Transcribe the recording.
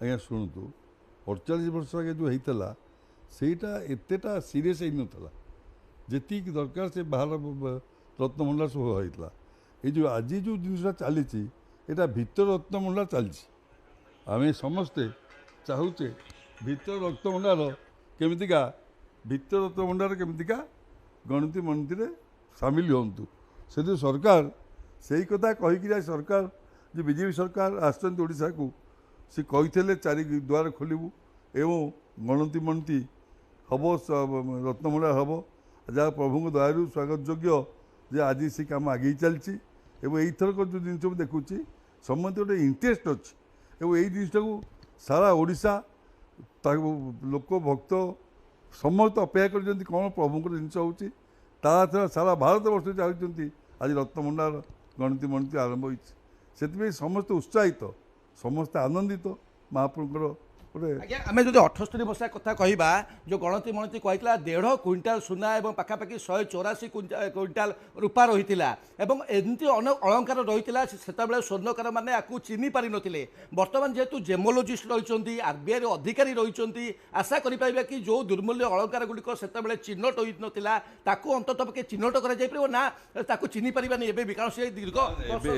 ଆଜ୍ଞା ଶୁଣନ୍ତୁ 48 ବର୍ଷ ଆगे ଯେଉଁ ହେଇଥିଲା ସେଇଟା ଏତେଟା ସିରିୟସ୍ ହେଇନଥିଲା ଯେତିକି ଦରକାର ସେ ବାହାର ରତ୍ନଭଣ୍ଡାର ସବୁ ହେଇଥିଲା। ଏଇ ଯେଉଁ ଆଜି ଯେଉଁ ଜିନିଷଟା ଚାଲିଛି ଏଇଟା ଭିତର ରତ୍ନଭଣ୍ଡାର ଚାଲିଛି। ଆମେ ସମସ୍ତେ ଚାହୁଁଛେ ଭିତର ରକ୍ତଭଣ୍ଡାର କେମିତିକା ଭିତର ରକ୍ତଭଣ୍ଡାର କେମିତିକା ଗଣତି ମଣତିରେ ସାମିଲ ହୁଅନ୍ତୁ। ସେଥିରୁ ସରକାର ସେଇ କଥା କହିକି ସରକାର ଯେ ବିଜେପି ସରକାର ଆସିଛନ୍ତି ଓଡ଼ିଶାକୁ ସେ କହିଥିଲେ 4 ଦ୍ୱାର ଖୋଲିବୁ ଏବଂ ଗଣତି ମଣତି ହେବ ରତ୍ନଭଣ୍ଡାର ହେବ। ଯାହା ପ୍ରଭୁଙ୍କ ଦୟାରୁ ସ୍ୱାଗତ ଯୋଗ୍ୟ ଯେ ଆଜି ସେ କାମ ଆଗେଇ ଚାଲିଛି ଏବଂ ଏଇଥରକ ଯେଉଁ ଜିନିଷ ମୁଁ ଦେଖୁଛି ସମସ୍ତେ ଗୋଟେ ଇଣ୍ଟରେଷ୍ଟ ଅଛି ଏବଂ ଏଇ ଜିନିଷଟାକୁ ସାରା ଓଡ଼ିଶା ତାକୁ ଲୋକ ଭକ୍ତ ସମସ୍ତେ ଅପେକ୍ଷା କରିଛନ୍ତି କ'ଣ ପ୍ରଭୁଙ୍କର ଜିନିଷ ହେଉଛି। ତା ଛଡ଼ା ସାରା ଭାରତ ବର୍ଷ ଚାହୁଁଛନ୍ତି ଆଜି ରତ୍ନଭଣ୍ଡାର ଗଣତି ମଣତି ଆରମ୍ଭ ହୋଇଛି। ସେଥିପାଇଁ ସମସ୍ତେ ଉତ୍ସାହିତ ସମସ୍ତେ ଆନନ୍ଦିତ ମହାପ୍ରଭୁଙ୍କର ଗୋଟେ। ଆଜ୍ଞା ଆମେ ଯଦି 78 ମସିହା କଥା କହିବା ଯେଉଁ ଗଣତି ମଣତି କହିଥିଲା 1.5 କୁଇଣ୍ଟାଲ ସୁନା ଏବଂ ପାଖାପାଖି 184 କୁଇଣ୍ଟାଲ ରୂପା ରହିଥିଲା ଏବଂ ଏମିତି ଅନେକ ଅଳଙ୍କାର ରହିଥିଲା। ସେତେବେଳେ ସ୍ୱର୍ଣ୍ଣକାରମାନେ ଆକୁ ଚିହ୍ନି ପାରିନଥିଲେ। ବର୍ତ୍ତମାନ ଯେହେତୁ ଜେମୋଲୋଜିଷ୍ଟ ରହିଛନ୍ତି ଆରବିଆଇର ଅଧିକାରୀ ରହିଛନ୍ତି ଆଶା କରିପାରିବା କି ଯେଉଁ ଦୁର୍ମୂଲ୍ୟ ଅଳଙ୍କାର ଗୁଡ଼ିକ ସେତେବେଳେ ଚିହ୍ନଟ ହୋଇନଥିଲା ତାକୁ ଅନ୍ତତଃ ପକ୍ଷେ ଚିହ୍ନଟ କରାଯାଇପାରିବ ନା ତାକୁ ଚିହ୍ନି ପାରିବାନି ଏବେ ବି କାରଣ ସେ ଦୀର୍ଘ